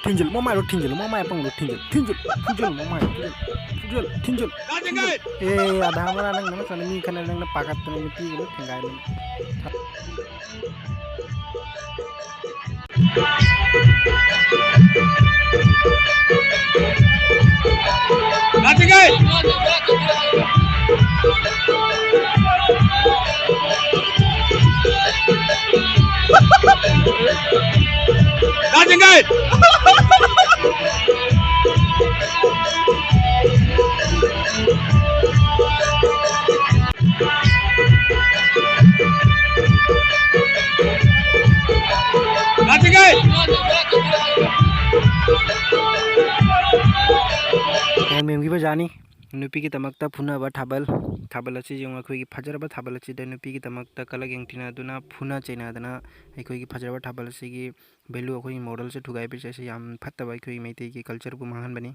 ꯊꯤꯟꯖꯤꯜ ꯃꯃꯥꯏꯗꯣ ꯊꯤꯟꯖꯤꯜ ꯃꯃꯥꯏ ꯑꯄꯪꯕꯗꯣ ꯊꯤꯟꯖꯤꯜ ꯐꯨꯖꯤꯜ ꯃꯃꯥꯏ ꯐꯨꯖꯤꯜ ꯊꯤꯟꯖꯤꯜ ꯑꯙꯥ ꯑꯃꯔꯥ ꯅꯪꯅ ꯅꯠꯇ꯭ꯔꯒ ꯃꯤ ꯈꯟꯅ ꯅꯪꯅ ꯄꯥꯈꯠꯇꯅ ꯅꯨꯄꯤꯒꯅ ꯊꯦꯡꯒꯥꯏꯗꯅ ꯃꯦꯝꯒꯤ ꯕꯖꯥꯔꯅꯤ ꯅꯨꯄꯤꯒꯤꯗꯃꯛꯇ ꯐꯨꯅꯕ ꯊꯥꯕꯜ ꯑꯁꯤ ꯌꯦꯡꯉꯨ ꯑꯩꯈꯣꯏꯒꯤ ꯐꯖꯔꯕ ꯊꯥꯕꯜ ꯑꯁꯤꯗ ꯅꯨꯄꯤꯒꯤꯗꯃꯛꯇ ꯀꯂꯛ ꯌꯦꯡꯊꯤꯅꯗꯨꯅ ꯐꯨꯅ ꯆꯩꯅꯗꯅ ꯑꯩꯈꯣꯏꯒꯤ ꯐꯖꯔꯕ ꯊꯥꯕꯜ ꯑꯁꯤꯒꯤ ꯚꯦꯂꯨ ꯑꯩꯈꯣꯏꯒꯤ ꯃꯣꯔꯦꯜꯁꯦ ꯊꯨꯒꯥꯏꯕꯁꯦ ꯑꯁꯤ ꯌꯥꯝ ꯐꯠꯇꯕ ꯑꯩꯈꯣꯏꯒꯤ ꯃꯩꯇꯩꯒꯤ ꯀꯜꯆꯔꯕꯨ ꯃꯥꯡꯍꯟꯕꯅꯤ